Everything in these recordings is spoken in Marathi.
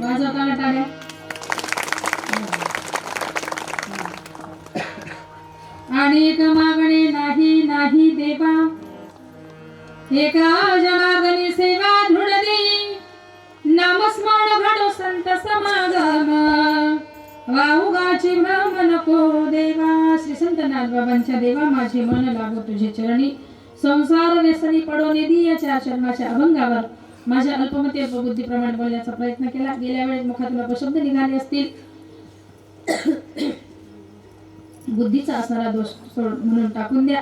वाजवता का टाळ्या? अनेक मागणे नाही नाही देवा, एका जनार्दनी सेवा धृढ देई, नामस्मरण घडो संत समागम, वाहुगाची भ्रम नको देवा. श्री संत नाथबाबांच्या देवा माझे मन लागो तुझे चरणी, संसार व्यसनी पडो निधी याच्या चरणाच्या अभंगावर माझ्या अल्पमती अल्पबुद्धीप्रमाणे बोलण्याचा प्रयत्न केला. गेल्या वेळेस मुखातून अपशब्द निघाले असतील, बुद्धीचा असणारा दोष म्हणून टाकून द्या.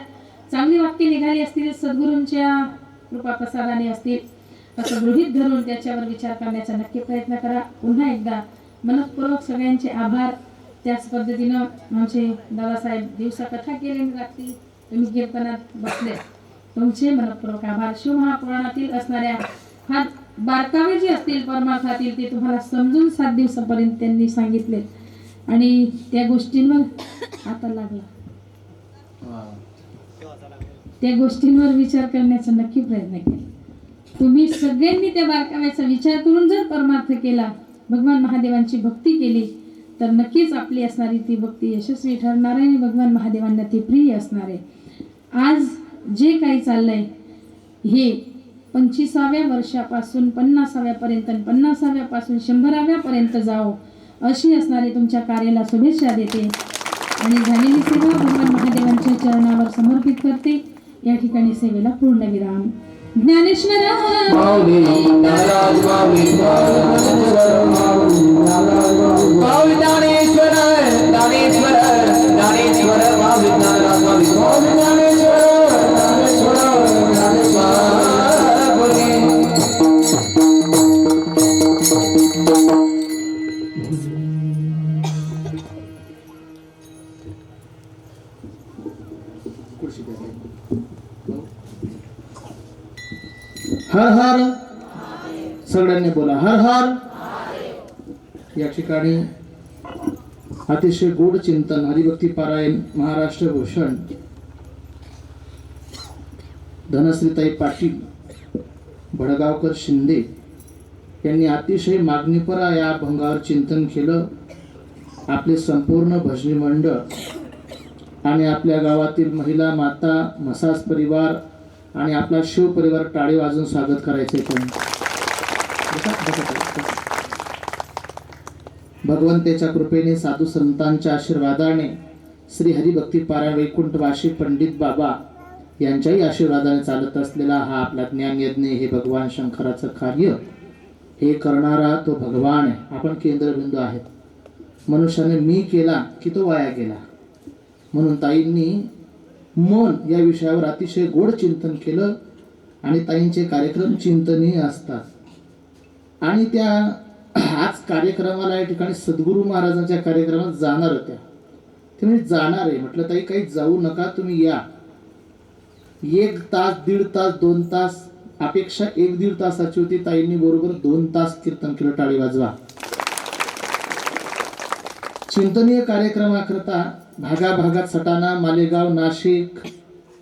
चांगली वाक्य निघाली असतील, सद्गुरूंच्या कृपा प्रसादाने असतील असं गृहीत धरून त्याच्यावर विचार करण्याचा नक्की प्रयत्न करा. पुन्हा एकदा मनपूर्वक सगळ्यांचे आभार. त्याच पद्धतीनं आमचे दादासाहेब दिवसा कथा केली, रात्री तुम्ही कीर्तनात बसले, तुमचे मनपूर्वक आभार. शिवमहापुराणातील असणाऱ्या हा बारकावे जे असतील परमार्थातील ते तुम्हाला समजून 7 दिवसापर्यंत त्यांनी सांगितले आणि त्या गोष्टींवर आता लागला, त्या गोष्टींवर विचार करण्याचा नक्की प्रयत्न केला. तुम्ही सगळ्यांनी त्या बारकाव्याचा विचार करून जर परमार्थ केला, भगवान महादेवांची भक्ती केली, तर नक्कीच आपली असणारी ती भक्ती यशस्वी ठरणार आहे आणि भगवान महादेवांना ती प्रिय असणार आहे. आज जे काही चाललंय हे 25व्या वर्षापासून 50व्या पर्यंत, 50व्या पासून 100व्या पर्यंत जाओ अशी असणारी तुमच्या कार्याला शुभेच्छा देते आणि झालेली सेवा भगवान महादेवांच्या चरणावर समर्पित करते. या ठिकाणी सेवेला पूर्ण विराम. ज्ञानेश्वर हर हर, सगळ्यांनी बोला हर हर. या ठिकाणी अतिशय गोड चिंतन हरिभक्ती पारायण महाराष्ट्र भूषण धनश्रीताई पाटील भडगावकर शिंदे यांनी अतिशय मागणीपरा या अभंगावर चिंतन केलं. आपले संपूर्ण भजनी मंडळ आणि आपल्या गावातील महिला, माता, मसाज परिवार आणि आपला शिव परिवार टाळी वाजून स्वागत करायचे. भगवंतेच्या कृपेने, साधू संतांच्या आशीर्वादाने, श्री हरिभक्ती पारायण वैकुंठवासी पंडित बाबा यांच्याही आशीर्वादाने चालत असलेला हा आपला ज्ञान यज्ञ, हे भगवान शंकराचं कार्य, हे करणारा तो भगवान आहे. आपण केंद्रबिंदू आहेत. मनुष्याने मी केला की तो वाया गेला, म्हणून ताईंनी मन या विषयावर अतिशय गोड चिंतन केलं आणि ताईंचे कार्यक्रम चिंतनीय असतात. आणि त्या आज कार्यक्रमाला या ठिकाणी सद्गुरू महाराजांच्या कार्यक्रमात जाणार होत्या. ते म्हणजे जाणार आहे म्हटलं, ताई काही जाऊ नका, तुम्ही या. 1 तास, 1.5 तास, 2 तास, अपेक्षा 1-1.5 तासाची होती. ताईंनी बरोबर 2 तास कीर्तन केलं. टाळी वाजवा. चिंतनीय कार्यक्रमाकरता भागाभागात सटाणा, मालेगाव, नाशिक,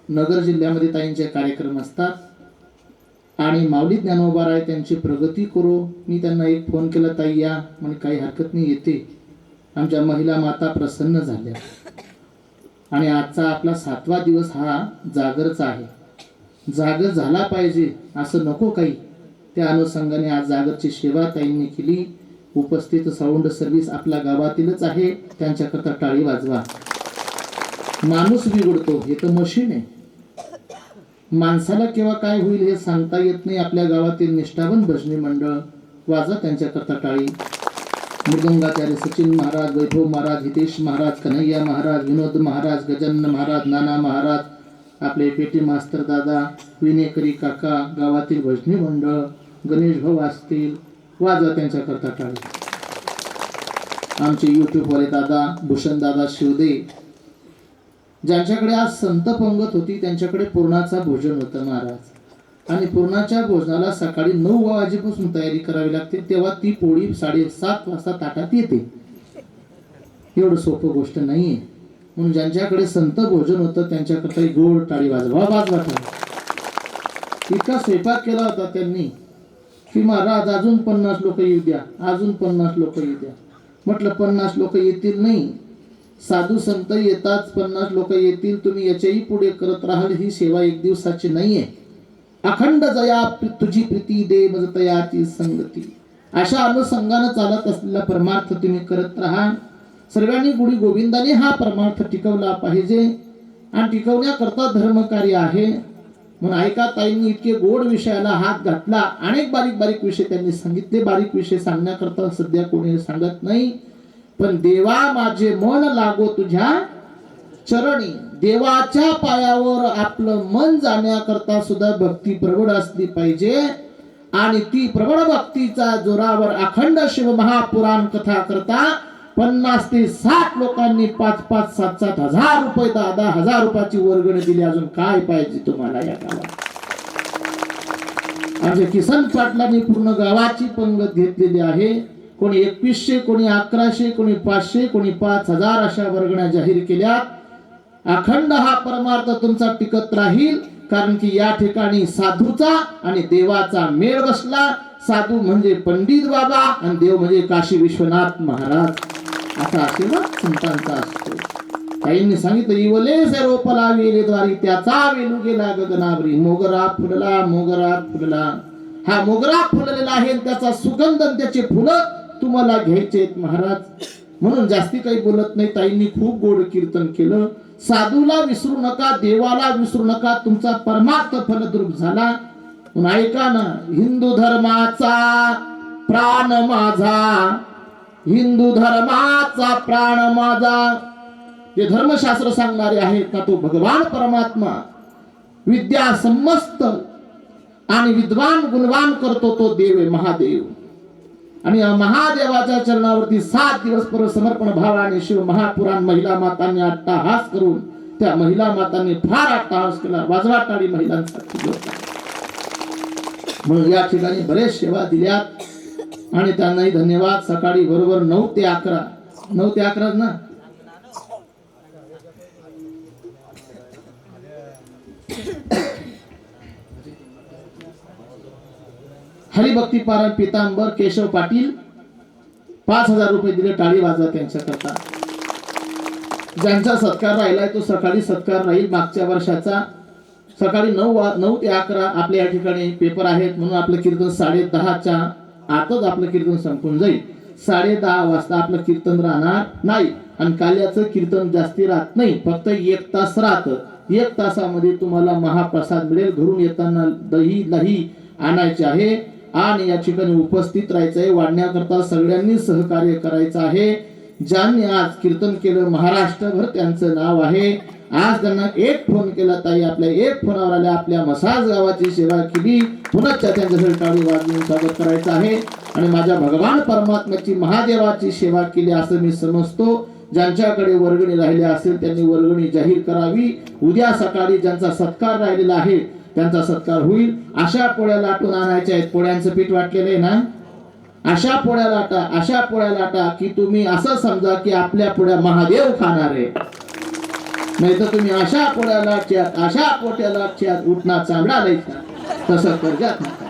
नगर जिल्ह्यामध्ये ताईंचे कार्यक्रम असतात. आणि माऊली ज्ञानोबा राय त्यांची प्रगती करो. मी त्यांना एक फोन केला, ताई या म्हणजे काही हरकत नाही, येते. आमच्या महिला माता प्रसन्न झाल्या. आणि आजचा आपला 7वा दिवस हा जागरचा आहे. जागर झाला पाहिजे असं नको काही. त्या अनुषंगाने आज जागरची सेवा ताईंनी केली. उपस्थित साऊंड सर्व्हिस आपल्या गावातीलच आहे, त्यांच्याकरता टाळी वाजवा. माणूस बिघडतो, हे तर मशीन आहे. माणसाला केव्हा काय होईल हे सांगता येत नाही. आपल्या गावातील निष्ठावंत भजनी मंडळ, वाजा त्यांच्याकरता टाळी. मृदंगाचार्य सचिन महाराज, वैभव महाराज, हितेश महाराज, कन्हैया महाराज, विनोद महाराज, गजानन महाराज, नाना महाराज, आपले पेटी मास्तर दादा, विनेकरी काका, गावातील भजनी मंडळ, गणेश भाऊ असतील, वाजा त्यांच्याकरता टाळी. आमचे यूट्यूबवाले दादा, भूषण दादा शिवदे, ज्यांच्याकडे आज संत पंगत होती, त्यांच्याकडे पूर्णाचा भोजन होतं महाराज. आणि पूर्णाच्या भोजनाला सकाळी 9 वाजेपासून तयारी करावी लागते, तेव्हा ती पोळी 7:30 वाजता ताटात येते. एवढं सोपं गोष्ट नाहीये. म्हणून ज्यांच्याकडे संत भोजन होतं त्यांच्याकरता गोड टाळी वाजवा, वाजवा टाळी. इतका स्वयंपाक केला होता त्यांनी की महाराज अजून 50 लोक येऊ द्या, अजून 50 लोक येऊ द्या. म्हटलं 50 लोक येतील नाही, साधू संत येतात, 50 लोक येतील, तुम्ही याच्याही पुढे करत राहाल. ही सेवा एक दिवसाची नाहीये. अखंड जया तुझी प्रीती दे मज तयाची संगती, अशा अनुसंगानं चालत असलेला परमार्थ तुम्ही करत राहा. सर्वांनी गुढी गोविंदाने हा परमार्थ टिकवला पाहिजे आणि टिकवण्याकरता धर्मकार्य आहे. म्हणून ऐका, ताईंनी इतके गोड विषयाला हात घातला. अनेक बारीक बारीक विषय त्यांनी सांगितले. बारीक विषय सांगण्याकरता सध्या कोणी सांगत नाही. पण देवा माझे मन लागो तुझ्या चरणी, देवाच्या पायावर आपलं मन जाण्याकरता सुद्धा भक्ती प्रबळ असली पाहिजे. आणि ती प्रबळ भक्तीचा जोरावर अखंड शिव महापुराण कथा करता 50 ते 60 लोकांनी 5-5, 7-7 हजार रुपये, 10-10 हजार रुपयाची वर्गणी दिली. अजून काय पाहिजे तुम्हाला या गावात? म्हणजे किसन पाटलांनी पूर्ण गावाची पंगत घेतलेली आहे. कोणी 2100, कोणी 1100, कोणी 500, कोणी 5000 अशा वर्गण्या जाहीर केल्या. अखंड हा परमार्थ तुमचा टिकत राहील. कारण की या ठिकाणी साधूचा आणि देवाचा मेळ बसला. साधू म्हणजे पंडित बाबा आणि देव म्हणजे काशी विश्वनाथ महाराज. असा आशीर्वाद संतांचा असतो. काहींनी सांगितलं, इवले से रोपला वेले द्वारी, त्याचा वेलू गेला गगनावरी. मोगरा फुलला, मोगरा फुलला. हा मोगरा फुललेला आहे, त्याचा सुगंध आणि त्याचे फुलं तुम्हाला घ्यायचे महाराज. म्हणून जास्ती काही बोलत नाही. ताईंनी खूप गोड कीर्तन केलं. साधूला विसरू नका, देवाला विसरू नका, तुमचा परमार्थ फलद्रूप झाला. म्हणून ऐका ना, हिंदू धर्माचा प्राण माझा, हिंदू धर्माचा प्राण माझा, जे धर्मशास्त्र सांगणारे आहेत ना, तो भगवान परमात्मा विद्या समस्त आणि विद्वान गुणवान करतो तो देव आहे, महादेव. आणि महादेवाच्या चरणावरती 7 दिवस पर समर्पण भावाने शिव महापुराण महिला मातांनी अट्टाहास करून, त्या महिला मातांनी फार अट्टाहास केला. वाजवा टाळी महिलांसाठी. म्हणून या ठिकाणी बरेच सेवा दिल्यात आणि त्यांनाही धन्यवाद. सकाळी बरोबर 9 ते 11, 9 ते 11 ना, हरिभक्ती पारायण पीतांबर केशव पाटील 5000 रुपये दिले. टाळी वाजवा त्यांच्याकरता. ज्यांचा सत्कार राहिलाय तो सकाळी सत्कार राहील. मागच्या वर्षाचा सकाळी 9 ते 11 आपल्या या ठिकाणी पेपर आहेत. म्हणून आपलं कीर्तन 10:30च्या आतच आपलं कीर्तन संपून जाईल. 10:30 वाजता आपलं कीर्तन राहणार नाही. आणि काल्याचं कीर्तन जास्ती राहत नाही, फक्त 1 तास राहतं. 1 तासामध्ये तुम्हाला महाप्रसाद मिळेल. घरून येताना दही आणायचे आहे आणि या ठिकाणी उपस्थित राहायचं आहे. वाढण्याकरता सगळ्यांनी सहकार्य करायचं आहे. ज्यांनी आज कीर्तन केलं महाराष्ट्रभर त्यांचं नाव आहे. आज त्यांना एक फोन केला, ताई आपल्या एक फोनावर आल्या, आपल्या मसाज गावाची सेवा केली. पुन्हा त्यांच्यासाठी टाळी वाजवून स्वागत करायचं आहे. आणि माझ्या भगवान परमात्म्याची महादेवाची सेवा केली असं मी समजतो. ज्यांच्याकडे वर्गणी राहिली असेल त्यांनी वर्गणी जाहीर करावी. उद्या सकाळी ज्यांचा सत्कार राहिलेला आहे त्यांचा सत्कार होईल. अशा पोळ्या लाटून आणायच्या आहेत. पोळ्यांचं पीठ वाटलेलं आहे ना, अशा पोळ्या लाटा, अशा पोळ्या लाटा की तुम्ही असं समजा की आपल्या पोळ्या महादेव खाणार आहे. नाही तर तुम्ही अशा पोळ्या लाटच्यात, अशा पोट्या लाटच्यात, उठणा चांबडा लायचा, तसं करजात नका.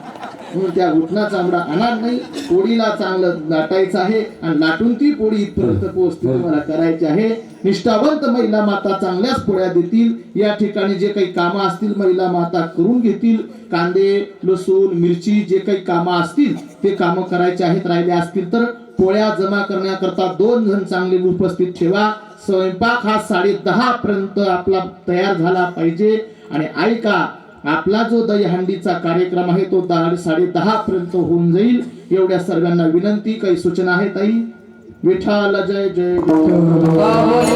म्हणून त्या उठणा चांबडा आणणार नाही. पोळीला चांगलं लाटायचं आहे आणि लाटून ती पोळी इथपर्यंत पोहोचते तुम्हाला करायची आहे. निष्ठावंत महिला माता चांगल्याच पोळ्या देतील. या ठिकाणी जे काही कामं असतील महिला माता करून घेतील. कांदे, लसूण, मिरची जे काही कामं असतील ते कामं करायचे आहेत. राहिले असतील तर पोळ्या जमा करण्याकरता 2 जण चांगले उपस्थित ठेवा. स्वयंपाक हा 10:30 पर्यंत आपला तयार झाला पाहिजे. आणि ऐका, आपला जो दहीहंडीचा कार्यक्रम आहे तो 10:30 पर्यंत होऊन जाईल. एवढ्या सर्वांना विनंती. काही सूचना आहेत ताई? विठ्ठल जय जय विठ्ठल.